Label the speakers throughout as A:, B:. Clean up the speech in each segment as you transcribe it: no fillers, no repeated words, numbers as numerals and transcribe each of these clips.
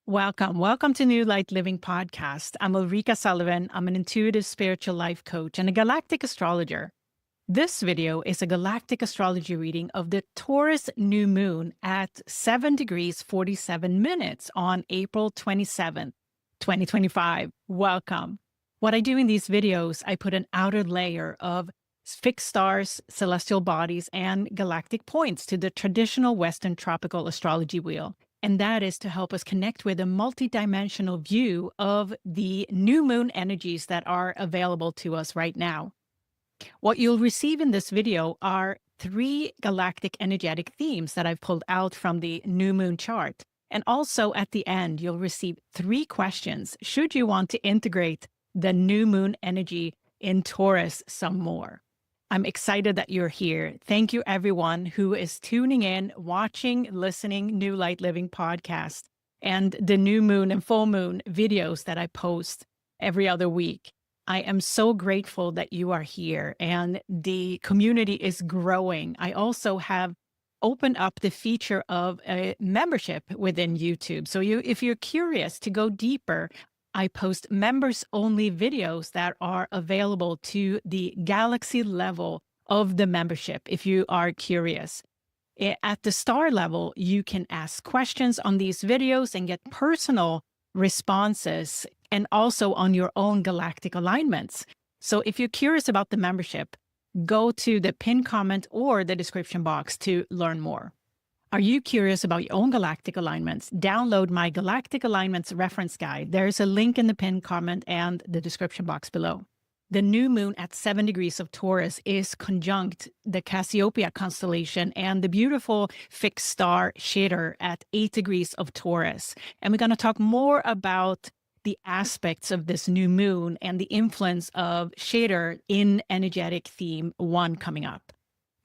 A: Welcome to New Light Living Podcast. I'm Ulrika Sullivan. I'm an intuitive spiritual life coach and a galactic astrologer. This video is a galactic astrology reading of the Taurus New Moon at 7 degrees 47 minutes on April 27th, 2025. Welcome. What I do in these videos, I put an outer layer of fixed stars, celestial bodies, and galactic points to the traditional Western tropical astrology wheel. And that is to help us connect with a multidimensional view of the new moon energies that are available to us right now. What you'll receive in this video are 3 galactic energetic themes that I've pulled out from the new moon chart. And also at the end, you'll receive 3 questions should you want to integrate the new moon energy in Taurus some more. I'm excited that you're here. Thank you, everyone who is tuning in, watching, listening New Light Living podcast and the new moon and full moon videos that I post every other week. I am so grateful that you are here and the community is growing. I also have opened up the feature of a membership within YouTube. So if you're curious to go deeper, I post members-only videos that are available to the galaxy level of the membership if you are curious. At the star level, you can ask questions on these videos and get personal responses and also on your own galactic alignments. So if you're curious about the membership, go to the pinned comment or the description box to learn more. Are you curious about your own galactic alignments? Download my Galactic Alignments reference guide. There's a link in the pinned comment and the description box below. The new moon at 7 degrees of Taurus is conjunct the Cassiopeia constellation and the beautiful fixed star Shedir at 8 degrees of Taurus. And we're going to talk more about the aspects of this new moon and the influence of Shedir in energetic theme 1 coming up.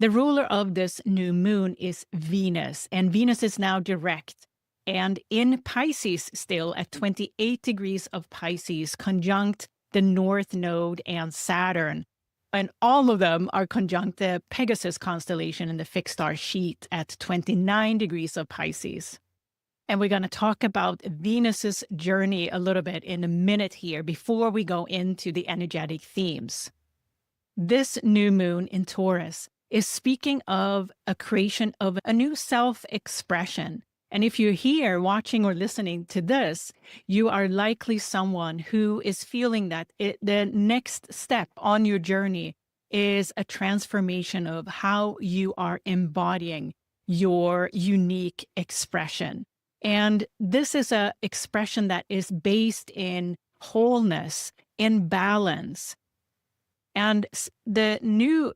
A: The ruler of this new moon is Venus, and Venus is now direct and in Pisces still at 28 degrees of Pisces, conjunct the North Node and Saturn. And all of them are conjunct the Pegasus constellation and the fixed star Scheat at 29 degrees of Pisces. And we're going to talk about Venus's journey a little bit in a minute here before we go into the energetic themes. This new moon in Taurus is speaking of a creation of a new self-expression. And if you're here watching or listening to this, you are likely someone who is feeling that the next step on your journey is a transformation of how you are embodying your unique expression. And this is an expression that is based in wholeness, in balance. And the new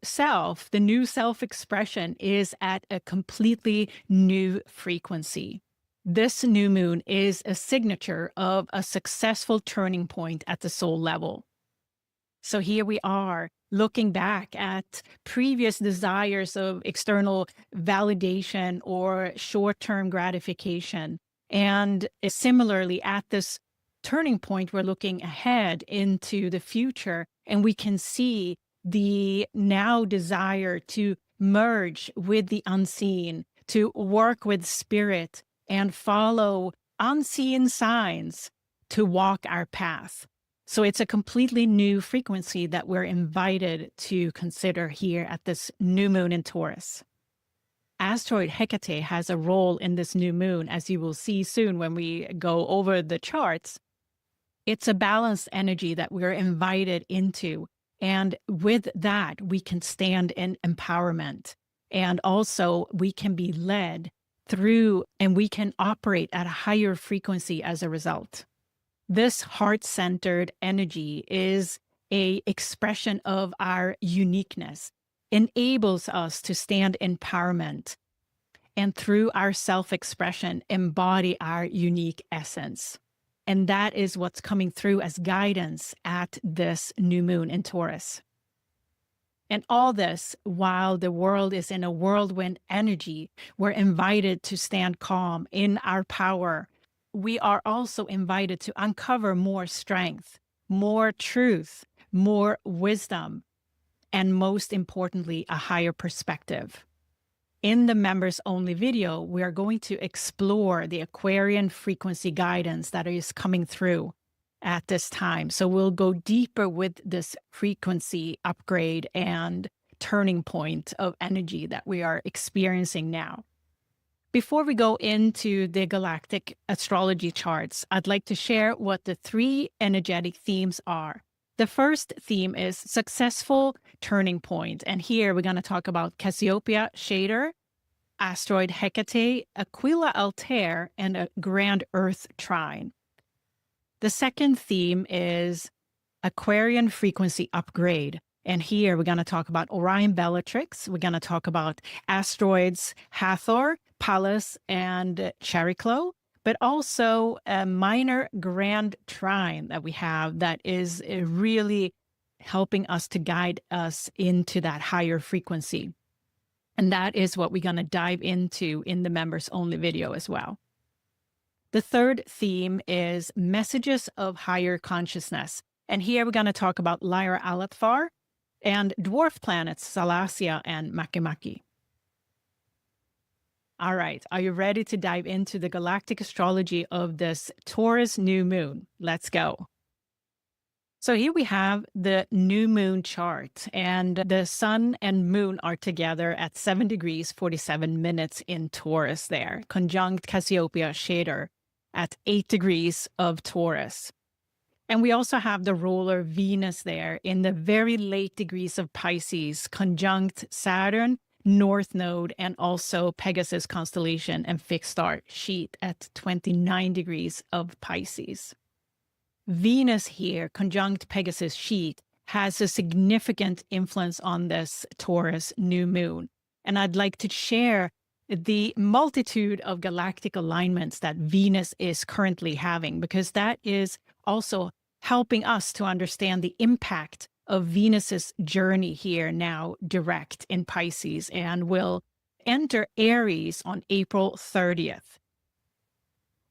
A: self-expression is at a completely new frequency. This new moon is a signature of a successful turning point at the soul level. So here we are looking back at previous desires of external validation or short-term gratification. And similarly, at this turning point, we're looking ahead into the future, and we can see the now desire to merge with the unseen, to work with spirit and follow unseen signs to walk our path. So it's a completely new frequency that we're invited to consider here at this new moon in Taurus. Asteroid Hekate has a role in this new moon, as you will see soon when we go over the charts. It's a balanced energy that we're invited into. And with that, we can stand in empowerment. And also we can be led through and we can operate at a higher frequency as a result. This heart-centered energy is an expression of our uniqueness, enables us to stand in empowerment, and through our self-expression, embody our unique essence. And that is what's coming through as guidance at this new moon in Taurus. And all this while the world is in a whirlwind energy, we're invited to stand calm in our power. We are also invited to uncover more strength, more truth, more wisdom, and most importantly, a higher perspective. In the members only video, we are going to explore the Aquarian frequency guidance that is coming through at this time. So we'll go deeper with this frequency upgrade and turning point of energy that we are experiencing now. Before we go into the galactic astrology charts, I'd like to share what the 3 energetic themes are. The first theme is successful turning point. And here we're going to talk about Cassiopeia-Shedir, Asteroid Hekate, Aquila-Altair, and a Grand Earth Trine. The second theme is Aquarian frequency upgrade. And here we're going to talk about Orion-Bellatrix. We're going to talk about asteroids Hathor, Pallas, and Chariklo, but also a minor Grand Trine that we have that is really helping us to guide us into that higher frequency. And that is what we're going to dive into in the members only video as well. The third theme is messages of higher consciousness. And here we're going to talk about Lyra-Alathfar and dwarf planets Salacia and Makemake. All right, are you ready to dive into the galactic astrology of this Taurus new moon? Let's go. So here we have the new moon chart, and the sun and moon are together at 7 degrees 47 minutes in Taurus there, conjunct Cassiopea-Shedir at 8 degrees of Taurus. And we also have the ruler Venus there in the very late degrees of Pisces, conjunct Saturn, North Node, and also Pegasus constellation and fixed star Scheat at 29 degrees of Pisces. Venus here, conjunct Pegasus-Scheat, has a significant influence on this Taurus new moon. And I'd like to share the multitude of galactic alignments that Venus is currently having, because that is also helping us to understand the impact of Venus's journey here now direct in Pisces, and will enter Aries on April 30th.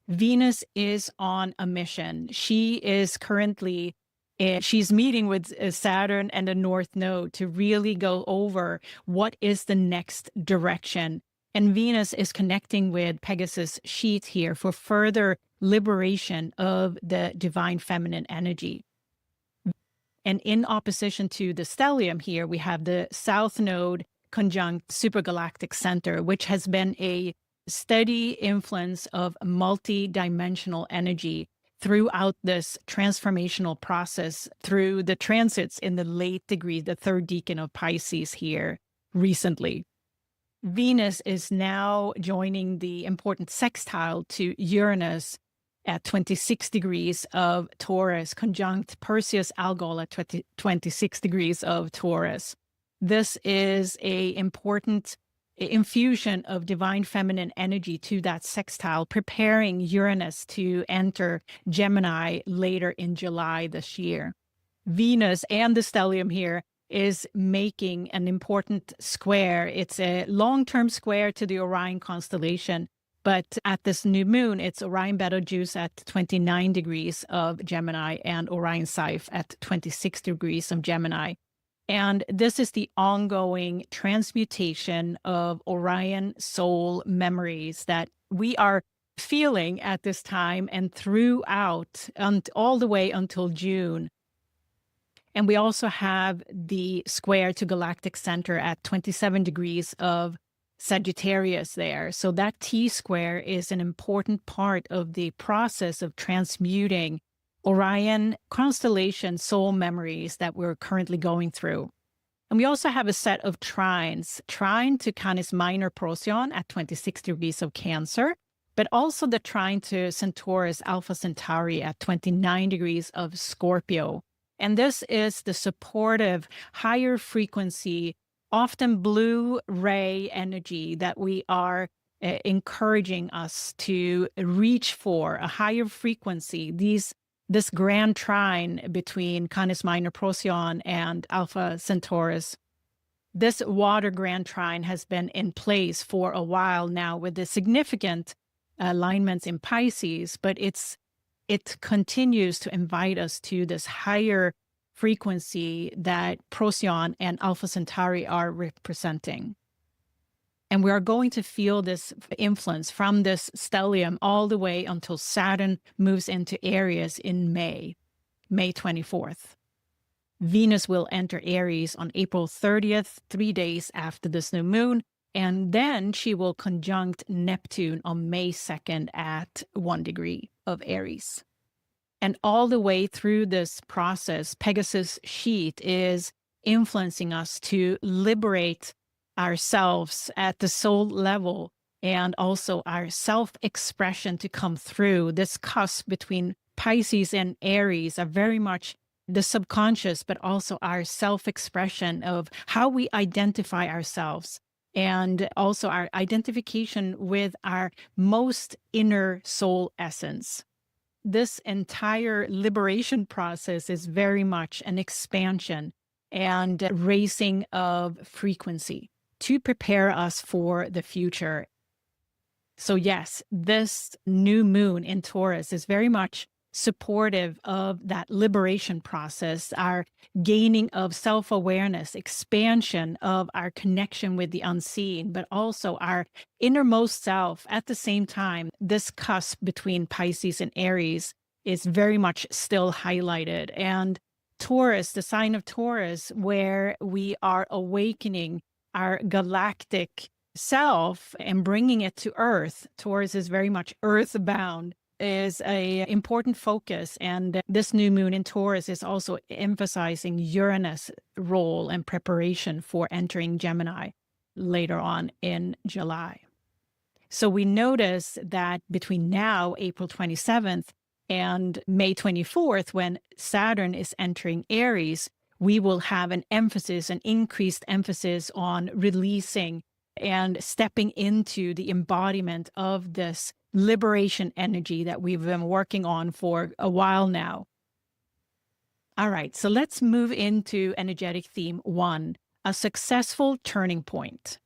A: Venus is on a mission. She is currently, she's meeting with Saturn and the North Node to really go over what is the next direction. And Venus is connecting with Pegasus-Scheat here for further liberation of the divine feminine energy. And in opposition to the stellium here, we have the South Node conjunct supergalactic center, which has been a steady influence of multi-dimensional energy throughout this transformational process through the transits in the late degree, the 3rd decan of Pisces here recently. Venus is now joining the important sextile to Uranus at 26 degrees of Taurus, conjunct Perseus-Algol at 26 degrees of Taurus. This is an important infusion of divine feminine energy to that sextile, preparing Uranus to enter Gemini later in July this year. Venus and the stellium here is making an important square. It's a long-term square to the Orion constellation, but at this new moon, it's Orion-Bellatrix at 29 degrees of Gemini and Orion-Psyche at 26 degrees of Gemini. And this is the ongoing transmutation of Orion soul memories that we are feeling at this time and throughout all the way until June. And we also have the square to galactic center at 27 degrees of Sagittarius there. So that T-square is an important part of the process of transmuting Orion constellation soul memories that we're currently going through. And we also have a set of trines, trine to Canis Minor Procyon at 26 degrees of Cancer, but also the trine to Centaurus Alpha Centauri at 29 degrees of Scorpio. And this is the supportive, higher frequency, often blue ray energy that we are encouraging us to reach for a higher frequency. This Grand Trine between Canis Minor Procyon and Alpha Centaurus. This water Grand Trine has been in place for a while now with the significant alignments in Pisces, but it continues to invite us to this higher frequency that Procyon and Alpha Centauri are representing. And we are going to feel this influence from this stellium all the way until Saturn moves into Aries in May 24th. Venus will enter Aries on April 30th, 3 days after this new moon, and then she will conjunct Neptune on May 2nd at 1 degree of Aries. And all the way through this process, Pegasus-Scheat is influencing us to liberate ourselves at the soul level, and also our self-expression to come through. This cusp between Pisces and Aries are very much the subconscious, but also our self-expression of how we identify ourselves, and also our identification with our most inner soul essence. This entire liberation process is very much an expansion and raising of frequency to prepare us for the future. So yes, this new moon in Taurus is very much supportive of that liberation process, our gaining of self-awareness, expansion of our connection with the unseen, but also our innermost self. At the same time, this cusp between Pisces and Aries is very much still highlighted. And Taurus, the sign of Taurus, where we are awakening our galactic self and bringing it to Earth. Taurus is very much earthbound, is an important focus. And this new moon in Taurus is also emphasizing Uranus' role and preparation for entering Gemini later on in July. So we notice that between now, April 27th, and May 24th, when Saturn is entering Aries, we will have an increased emphasis on releasing and stepping into the embodiment of this liberation energy that we've been working on for a while now. All right, so let's move into energetic theme 1, a successful turning point.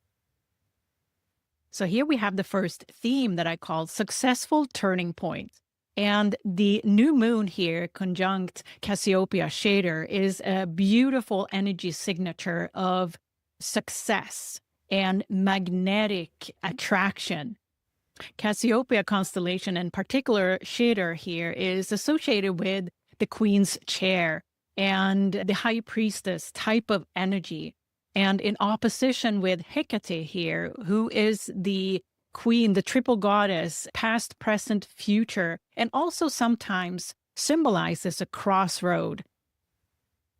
A: So here we have the first theme that I call successful turning point. And the new moon here, conjunct Cassiopea-Shedir, is a beautiful energy signature of success and magnetic attraction. Cassiopeia constellation, in particular Shedir here, is associated with the Queen's chair and the High Priestess type of energy. And in opposition with Hekate here, who is the Queen, the triple goddess, past, present, future, and also sometimes symbolizes a crossroad.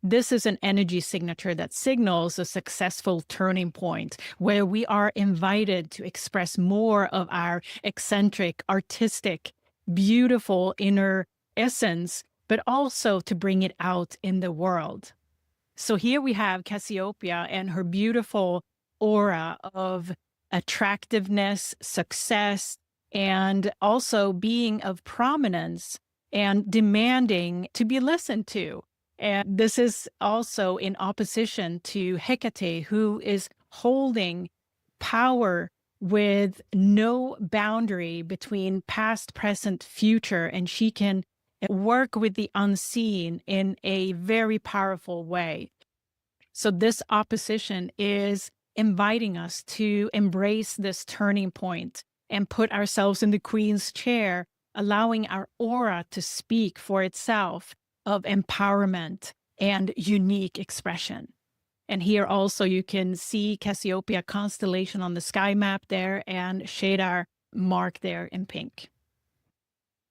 A: This is an energy signature that signals a successful turning point where we are invited to express more of our eccentric, artistic, beautiful inner essence, but also to bring it out in the world. So here we have Cassiopeia and her beautiful aura of attractiveness, success, and also being of prominence and demanding to be listened to. And this is also in opposition to Hekate, who is holding power with no boundary between past, present, future, and she can work with the unseen in a very powerful way. So this opposition is inviting us to embrace this turning point and put ourselves in the Queen's chair, allowing our aura to speak for itself of empowerment and unique expression. And here also you can see Cassiopeia constellation on the sky map there and Shedir marked there in pink.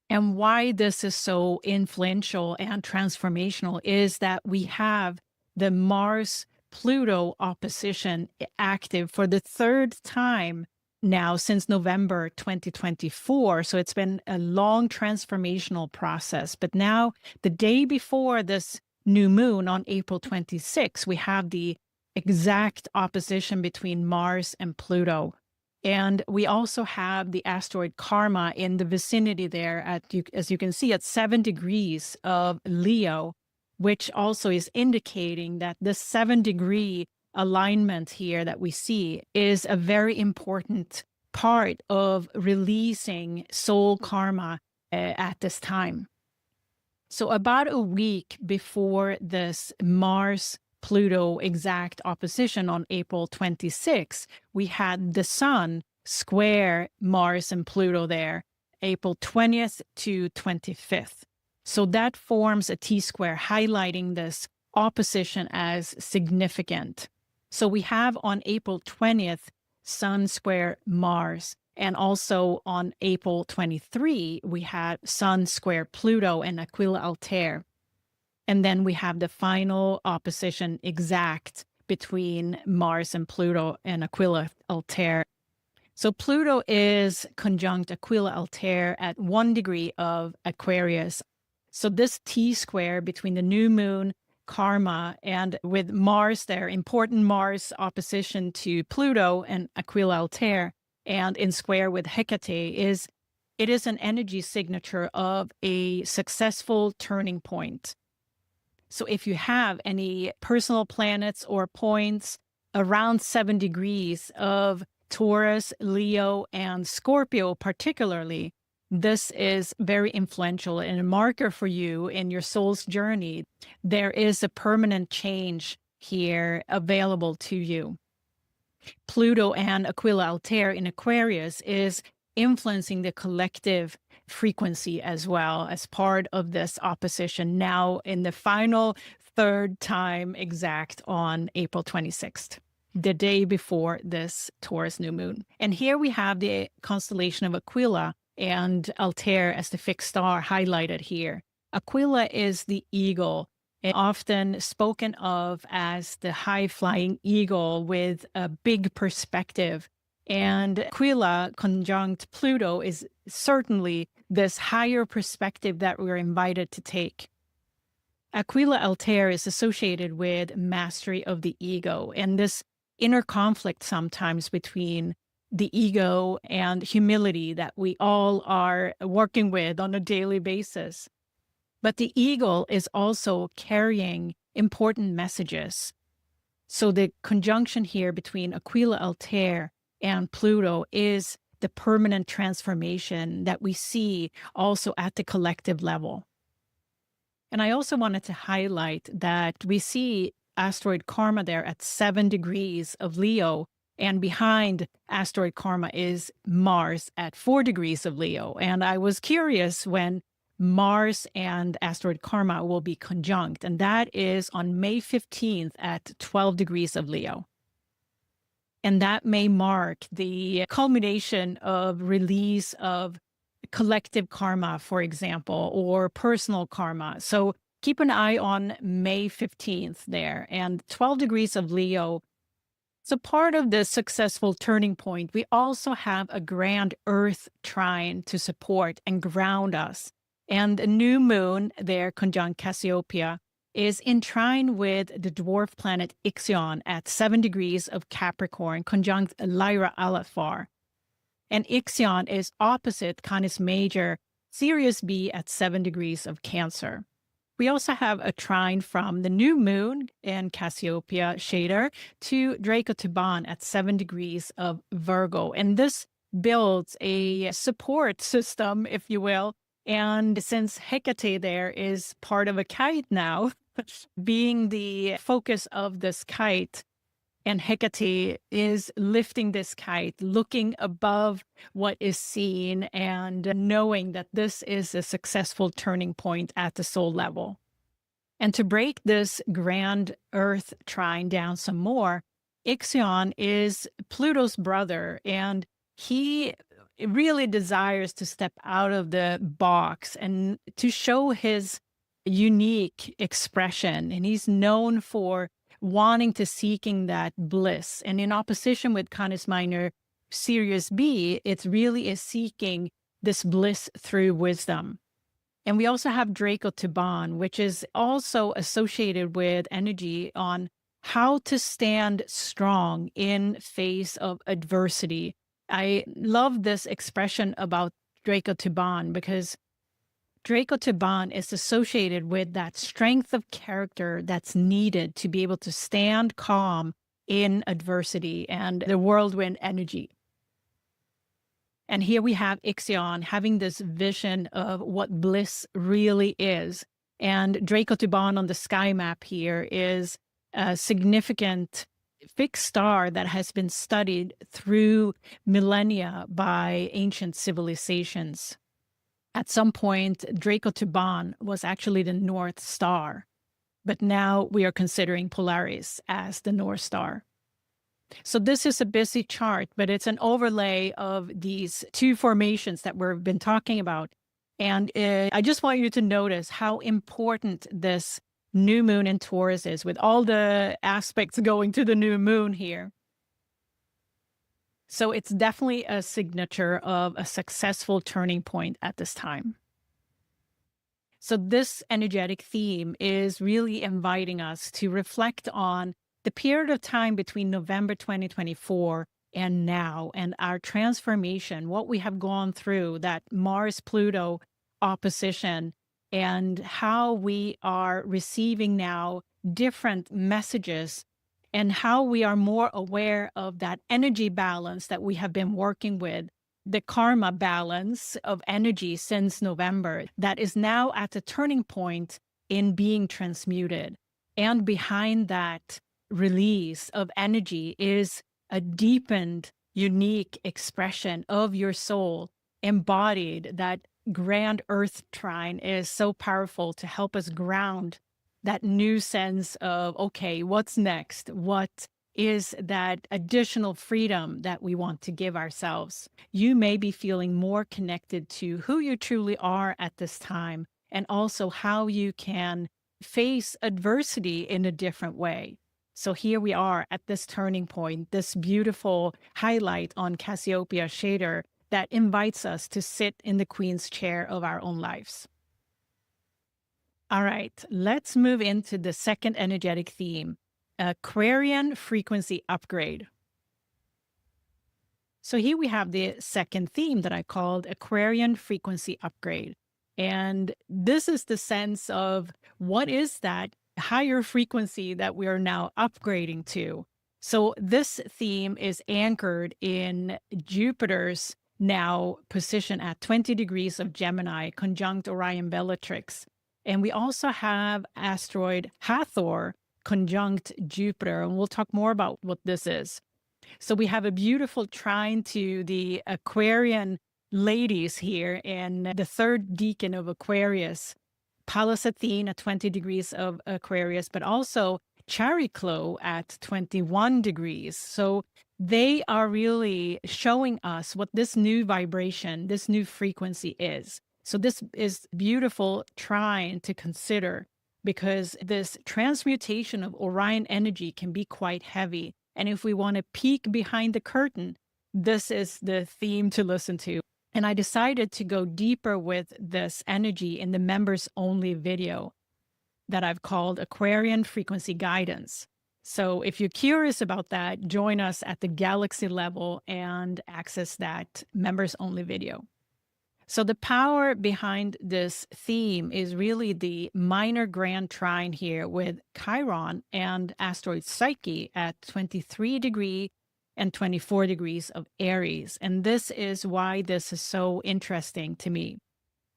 A: And why this is so influential and transformational is that we have the Mars-Pluto opposition active for the third time now since November 2024. So it's been a long transformational process. But now, the day before this new moon on April 26, we have the exact opposition between Mars and Pluto. And we also have the asteroid Karma in the vicinity there, as you can see, at 7 degrees of Leo, which also is indicating that this 7-degree alignment here that we see is a very important part of releasing soul karma at this time. So about a week before this Mars Pluto exact opposition on April 26th, we had the Sun square Mars and Pluto there, April 20th to 25th. So that forms a T-square, highlighting this opposition as significant. So we have on April 20th, Sun square Mars. And also on April 23, we had Sun square Pluto and Aquila-Altair. And then we have the final opposition exact between Mars and Pluto and Aquila-Altair. So Pluto is conjunct Aquila-Altair at 1 degree of Aquarius. So this T-square between the new moon, karma, and with Mars there, important Mars opposition to Pluto and Aquila-Altair, and in square with Hekate, it is an energy signature of a successful turning point. So if you have any personal planets or points around 7 degrees of Taurus, Leo, and Scorpio particularly, this is very influential and a marker for you in your soul's journey. There is a permanent change here available to you. Pluto and Aquila-Altair in Aquarius is influencing the collective frequency as well as part of this opposition now in the final third time exact on April 26th, the day before this Taurus new moon. And here we have the constellation of Aquila and Altair as the fixed star highlighted here. Aquila is the eagle, and often spoken of as the high-flying eagle with a big perspective. And Aquila conjunct Pluto is certainly this higher perspective that we're invited to take. Aquila-Altair is associated with mastery of the ego and this inner conflict sometimes between the ego and humility that we all are working with on a daily basis. But the eagle is also carrying important messages. So the conjunction here between Aquila-Altair and Pluto is the permanent transformation that we see also at the collective level. And I also wanted to highlight that we see asteroid karma there at 7 degrees of Leo, and behind asteroid karma is Mars at 4 degrees of Leo. And I was curious when Mars and asteroid karma will be conjunct, and that is on May 15th at 12 degrees of Leo. And that may mark the culmination of release of collective karma, for example, or personal karma. So keep an eye on May 15th there. And 12 degrees of Leo. So part of the successful turning point, we also have a grand Earth trine to support and ground us. And the new moon there, conjunct Cassiopeia, is in trine with the dwarf planet Ixion at 7 degrees of Capricorn, conjunct Lyra-Alathfar. And Ixion is opposite Canis Major, Sirius B at 7 degrees of Cancer. We also have a trine from the new moon in Cassiopea-Shedir to Draco-Theban at 7 degrees of Virgo. And this builds a support system, if you will. And since Hekate there is part of a kite now, being the focus of this kite, and Hekate is lifting this kite, looking above what is seen and knowing that this is a successful turning point at the soul level. And to break this grand Earth trine down some more, Ixion is Pluto's brother, and he really desires to step out of the box and to show his unique expression. And he's known for wanting to seeking that bliss. And in opposition with Canis Minor Sirius B, it really is seeking this bliss through wisdom. And we also have Draco-Theban, which is also associated with energy on how to stand strong in face of adversity. I love this expression about Draco-Theban because Draco-Theban is associated with that strength of character that's needed to be able to stand calm in adversity and the whirlwind energy. And here we have Ixion having this vision of what bliss really is. And Draco-Theban on the sky map here is a significant fixed star that has been studied through millennia by ancient civilizations. At some point, Draco Tuban was actually the North Star, but now we are considering Polaris as the North Star. So this is a busy chart, but it's an overlay of these two formations that we've been talking about. And I just want you to notice how important this new moon in Taurus is, with all the aspects going to the new moon here. So it's definitely a signature of a successful turning point at this time. So this energetic theme is really inviting us to reflect on the period of time between November 2024 and now, and our transformation, what we have gone through, that Mars-Pluto opposition, and how we are receiving now different messages, and how we are more aware of that energy balance that we have been working with, the karma balance of energy since November, that is now at a turning point in being transmuted. And behind that release of energy is a deepened, unique expression of your soul embodied. That Grand Earth Trine is so powerful to help us ground that new sense of, okay, what's next? What is that additional freedom that we want to give ourselves? You may be feeling more connected to who you truly are at this time, and also how you can face adversity in a different way. So here we are at this turning point, this beautiful highlight on Cassiopeia-Shedir that invites us to sit in the Queen's chair of our own lives. All right, let's move into the second energetic theme, Aquarian frequency upgrade. So here we have the second theme that I called Aquarian frequency upgrade. And this is the sense of what is that higher frequency that we are now upgrading to. So this theme is anchored in Jupiter's now position at 20 degrees of Gemini, conjunct Orion-Bellatrix. And we also have asteroid Hathor conjunct Jupiter, and we'll talk more about what this is. So we have a beautiful trine to the Aquarian ladies here in the third decan of Aquarius, Pallas Athene at 20 degrees of Aquarius, but also Chariklo at 21 degrees. So they are really showing us what this new vibration, this new frequency is. So this is beautiful trine to consider, because this transmutation of Orion energy can be quite heavy. And if we want to peek behind the curtain, this is the theme to listen to. And I decided to go deeper with this energy in the members only video that I've called Aquarian Frequency Guidance. So if you're curious about that, join us at the galaxy level and access that members only video. So the power behind this theme is really the minor Grand Trine here with Chiron and asteroid Psyche at 23 degrees and 24 degrees of Aries. And this is why this is so interesting to me.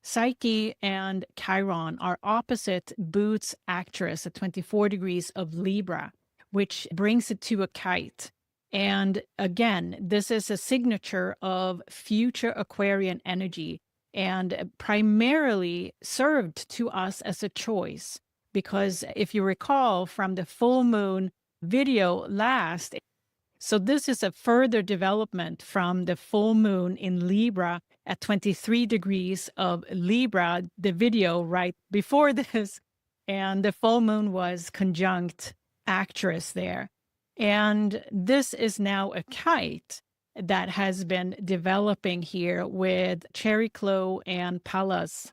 A: Psyche and Chiron are opposite Booth's actress at 24 degrees of Libra, which brings it to a kite. And again, this is a signature of future Aquarian energy, and primarily served to us as a choice. Because if you recall from the full moon video last, so this is a further development from the full moon in Libra at 23 degrees of Libra, the video right before this. And the full moon was conjunct actress there. And this is now a kite that has been developing here with Chariklo and Pallas.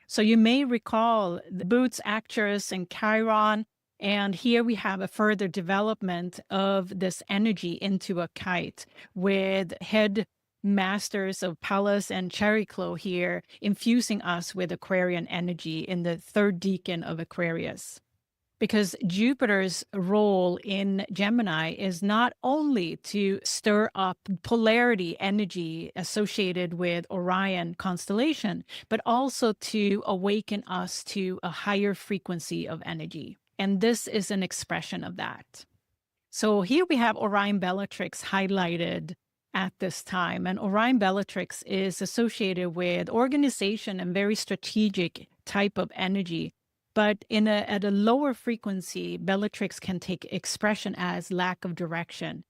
A: So you may recall the Booth's actress and Chiron, and here we have a further development of this energy into a kite with head masters of Pallas and Chariklo here infusing us with Aquarian energy in the third decan of Aquarius. Because Jupiter's role in Gemini is not only to stir up polarity energy associated with Orion constellation, but also to awaken us to a higher frequency of energy. And this is an expression of that. So here we have Orion-Bellatrix highlighted at this time. And Orion-Bellatrix is associated with organization and very strategic type of energy. But at a lower frequency, Bellatrix can take expression as lack of direction.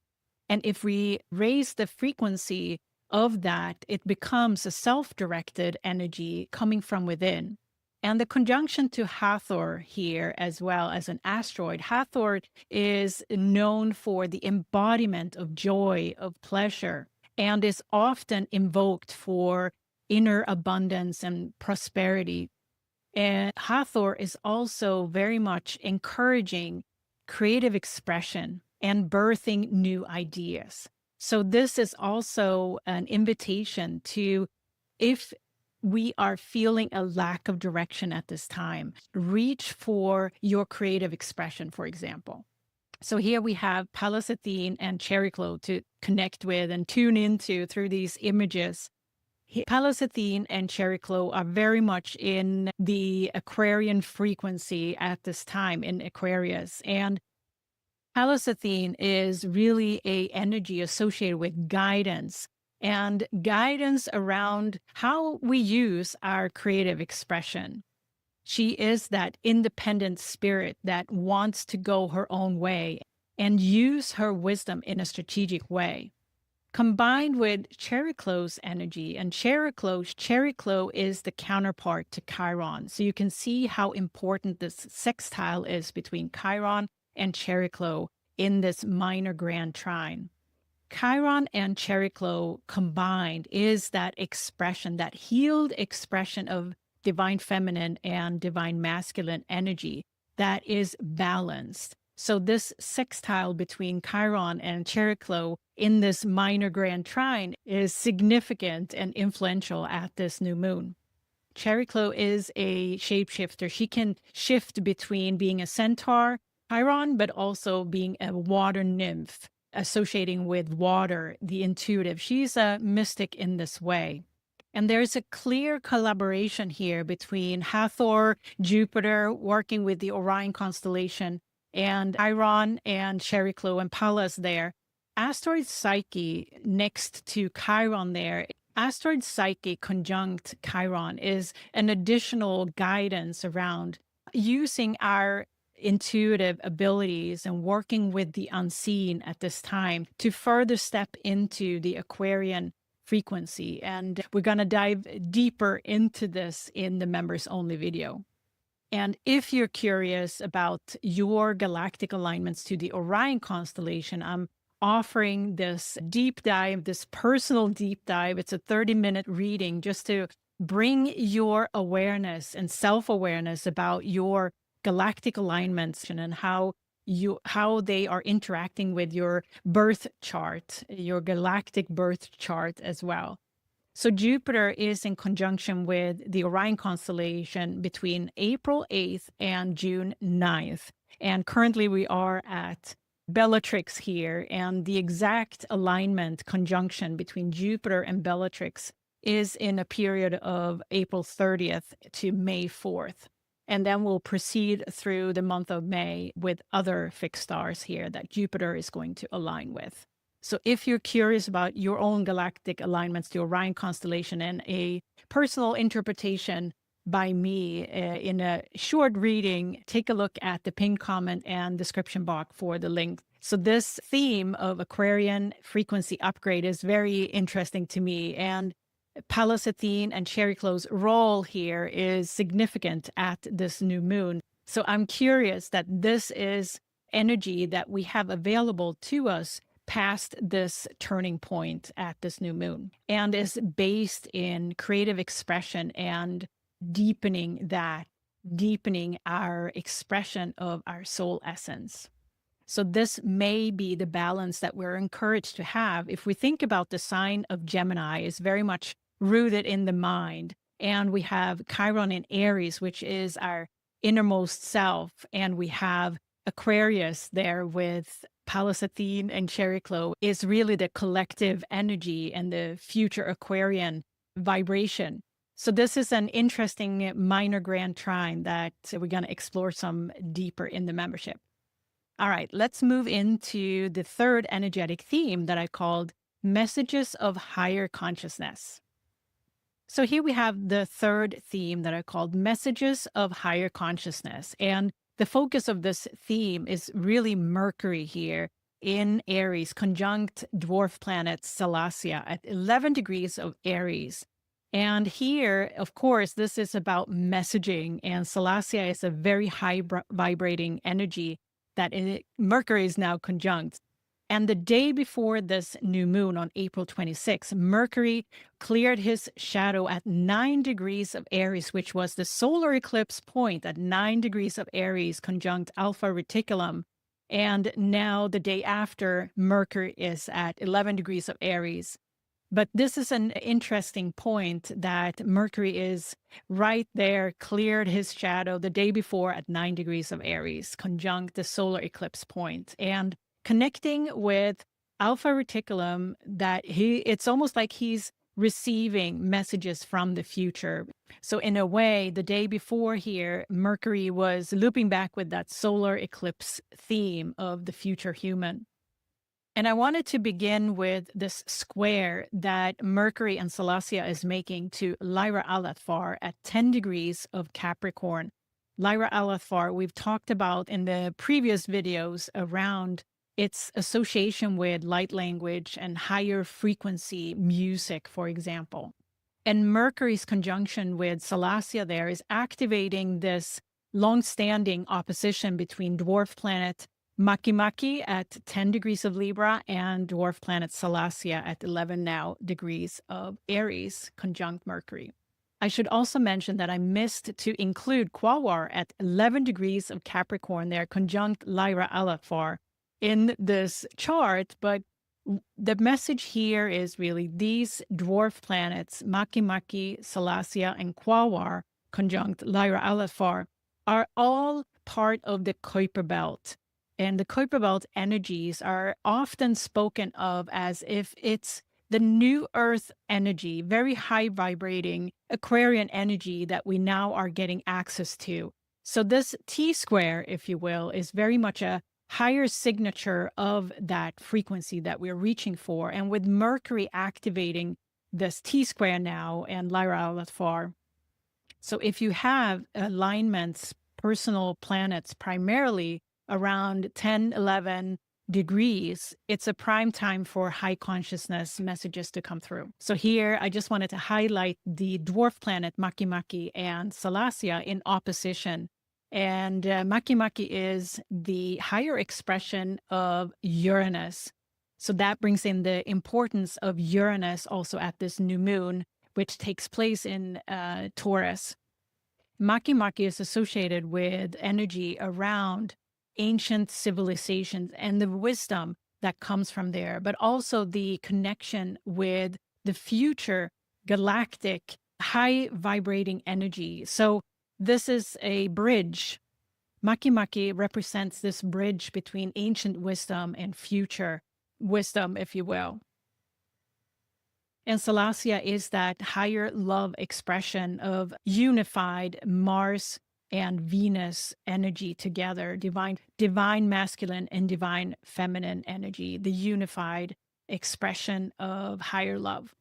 A: And if we raise the frequency of that, it becomes a self-directed energy coming from within. And the conjunction to Hathor here, as well as an asteroid, Hathor is known for the embodiment of joy, of pleasure, and is often invoked for inner abundance and prosperity. And Hathor is also very much encouraging creative expression and birthing new ideas. So this is also an invitation to, if we are feeling a lack of direction at this time, reach for your creative expression, for example. So here we have Pallas Athene and Chariklo to connect with and tune into through these images. Pallas Athene and Chariklo are very much in the Aquarian frequency at this time in Aquarius. And Pallas Athene is really an energy associated with guidance, and guidance around how we use our creative expression. She is that independent spirit that wants to go her own way and use her wisdom in a strategic way. Combined with Chariklo's energy, and Chariklo is the counterpart to Chiron. So you can see how important this sextile is between Chiron and Chariklo in this minor Grand Trine. Chiron and Chariklo combined is that expression, that healed expression of divine feminine and divine masculine energy that is balanced. So this sextile between Chiron and Chariklo in this minor Grand Trine is significant and influential at this new moon. Chariklo is a shapeshifter. She can shift between being a centaur, Chiron, but also being a water nymph, associating with water, the intuitive. She's a mystic in this way. And there's a clear collaboration here between Hathor, Jupiter, working with the Orion constellation, and Chiron and Chariklo and Pallas there. Asteroid Psyche next to Chiron there. Asteroid Psyche conjunct Chiron is an additional guidance around using our intuitive abilities and working with the unseen at this time to further step into the Aquarian frequency. And we're going to dive deeper into this in the members only video. And if you're curious about your galactic alignments to the Orion constellation, I'm offering this deep dive, this personal deep dive. It's a 30-minute reading just to bring your awareness and self-awareness about your galactic alignments and how they are interacting with your birth chart, your galactic birth chart as well. So Jupiter is in conjunction with the Orion constellation between April 8th and June 9th. And currently we are at Bellatrix here, and the exact alignment conjunction between Jupiter and Bellatrix is in a period of April 30th to May 4th. And then we'll proceed through the month of May with other fixed stars here that Jupiter is going to align with. So if you're curious about your own galactic alignments to Orion constellation and a personal interpretation by me in a short reading, take a look at the pinned comment and description box for the link. So this theme of Aquarian frequency upgrade is very interesting to me. And Pallas Athene and Chariklo's role here is significant at this new moon. So I'm curious that this is energy that we have available to us past this turning point at this new moon, and is based in creative expression and deepening our expression of our soul essence. So this may be the balance that we're encouraged to have. If we think about the sign of Gemini is very much rooted in the mind, and we have Chiron in Aries, which is our innermost self, and we have Aquarius there with Pallas Athene and Chariklo is really the collective energy and the future Aquarian vibration. So this is an interesting minor Grand Trine that we're going to explore some deeper in the membership. All right, let's move into the third energetic theme that I called Messages of Higher Consciousness. So here we have the third theme that I called Messages of Higher Consciousness. And the focus of this theme is really Mercury here in Aries, conjunct dwarf planet Salacia at 11 degrees of Aries. And here, of course, this is about messaging, and Salacia is a very high vibrating energy that Mercury is now conjunct. And the day before this new moon on April 26, Mercury cleared his shadow at 9 degrees of Aries, which was the solar eclipse point at 9 degrees of Aries, conjunct Alpha Reticulum. And now the day after, Mercury is at 11 degrees of Aries. But this is an interesting point that Mercury is right there, cleared his shadow the day before at 9 degrees of Aries, conjunct the solar eclipse point. And connecting with Alpha Reticulum, that it's almost like he's receiving messages from the future. So in a way, the day before here, Mercury was looping back with that solar eclipse theme of the future human. And I wanted to begin with this square that Mercury and Salacia is making to Lyra-Alathfar at 10 degrees of Capricorn. Lyra-Alathfar, we've talked about in the previous videos around its association with light language and higher frequency music, for example. And Mercury's conjunction with Salacia there is activating this long-standing opposition between dwarf planet Makemake at 10 degrees of Libra and dwarf planet Salacia at 11 now degrees of Aries, conjunct Mercury. I should also mention that I missed to include Quawar at 11 degrees of Capricorn there, conjunct Lyra-Alathfar in this chart, but the message here is really these dwarf planets, Makemake, Salacia, and Quawar, conjunct Lyra-Alathfar, are all part of the Kuiper belt. And the Kuiper belt energies are often spoken of as if it's the new Earth energy, very high vibrating Aquarian energy that we now are getting access to. So this T-square, if you will, is very much a higher signature of that frequency that we're reaching for. And with Mercury activating this T-square now and Lyra-Alathfar. So if you have alignments, personal planets, primarily around 10, 11 degrees, it's a prime time for high consciousness messages to come through. So here, I just wanted to highlight the dwarf planet Makemake and Salacia in opposition. And Makemake is the higher expression of Uranus. So that brings in the importance of Uranus also at this new moon, which takes place in Taurus. Makemake is associated with energy around ancient civilizations and the wisdom that comes from there, but also the connection with the future galactic high vibrating energy. So this is a bridge. Makemake represents this bridge between ancient wisdom and future wisdom, if you will. And Salacia is that higher love expression of unified Mars and Venus energy together, divine masculine and divine feminine energy, the unified expression of higher love.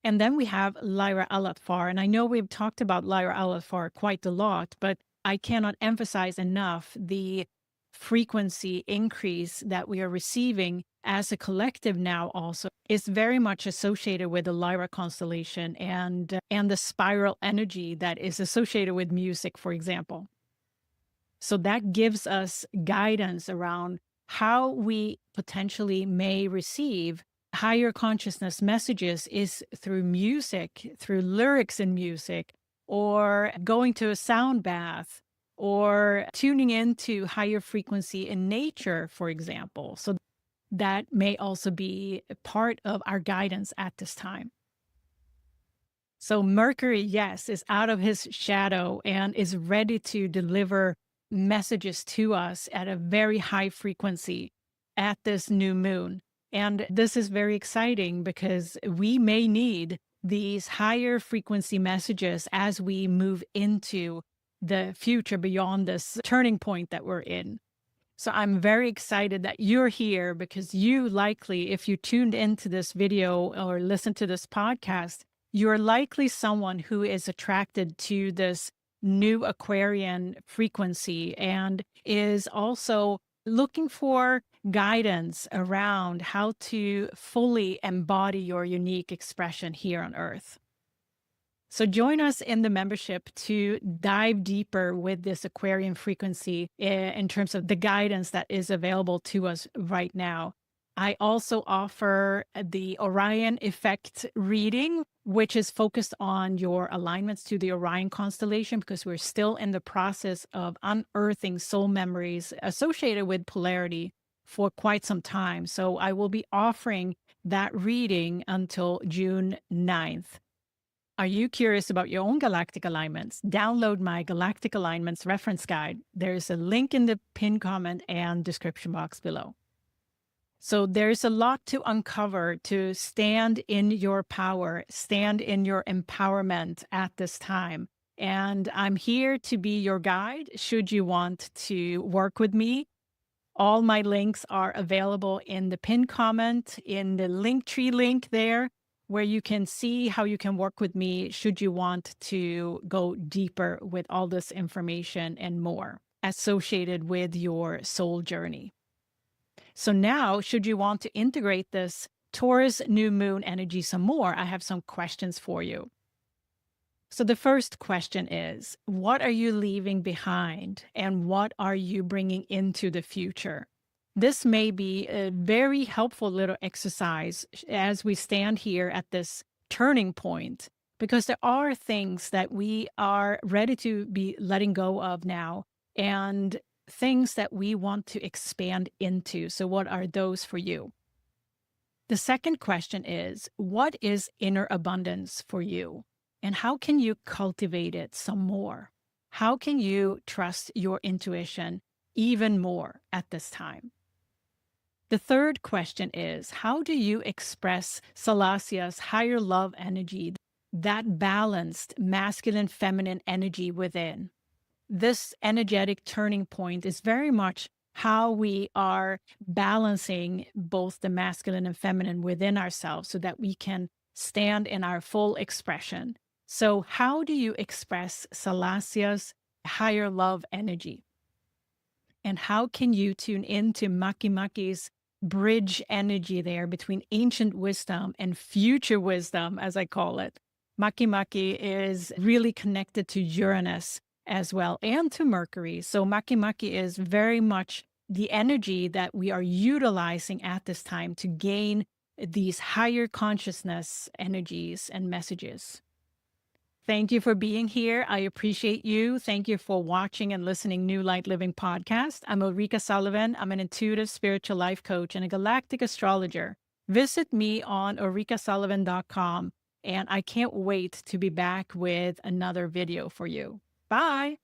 A: And then we have Lyra-Alathfar. And I know we've talked about Lyra-Alathfar quite a lot, but I cannot emphasize enough the frequency increase that we are receiving as a collective now also is very much associated with the Lyra constellation and the spiral energy that is associated with music, for example. So that gives us guidance around how we potentially may receive higher consciousness messages is through music, through lyrics in music, or going to a sound bath, or tuning into higher frequency in nature, for example. So that may also be a part of our guidance at this time. So Mercury, yes, is out of his shadow and is ready to deliver messages to us at a very high frequency at this new moon. And this is very exciting because we may need these higher frequency messages as we move into the future beyond this turning point that we're in. So I'm very excited that you're here, because you likely, if you tuned into this video or listened to this podcast, you're likely someone who is attracted to this new Aquarian frequency and is also looking for guidance around how to fully embody your unique expression here on Earth. So join us in the membership to dive deeper with this Aquarian frequency in terms of the guidance that is available to us right now. I also offer the Orion effect reading, which is focused on your alignments to the Orion constellation, because we're still in the process of unearthing soul memories associated with polarity for quite some time. So I will be offering that reading until June 9th. Are you curious about your own galactic alignments? Download my Galactic Alignments Reference Guide. There's a link in the pinned comment and description box below. So there's a lot to uncover to stand in your power, stand in your empowerment at this time. And I'm here to be your guide should you want to work with me. All my links are available in the pinned comment, in the Linktree link there, where you can see how you can work with me should you want to go deeper with all this information and more associated with your soul journey. So now, should you want to integrate this Taurus New Moon energy some more, I have some questions for you. So the first question is, what are you leaving behind and what are you bringing into the future? This may be a very helpful little exercise as we stand here at this turning point, because there are things that we are ready to be letting go of now and things that we want to expand into. So what are those for you? The second question is, what is inner abundance for you? And how can you cultivate it some more? How can you trust your intuition even more at this time? The third question is, how do you express Salacia's higher love energy, that balanced masculine-feminine energy within? This energetic turning point is very much how we are balancing both the masculine and feminine within ourselves so that we can stand in our full expression. So how do you express Salacia's higher love energy? And how can you tune into Makemake's bridge energy there between ancient wisdom and future wisdom, as I call it? Makemake is really connected to Uranus as well, and to Mercury. So Makemake is very much the energy that we are utilizing at this time to gain these higher consciousness energies and messages. Thank you for being here. I appreciate you. Thank you for watching and listening New Light Living podcast. I'm Ulrika Sullivan. I'm an intuitive spiritual life coach and a galactic astrologer. Visit me on ulrikasullivan.com, and I can't wait to be back with another video for you. Bye.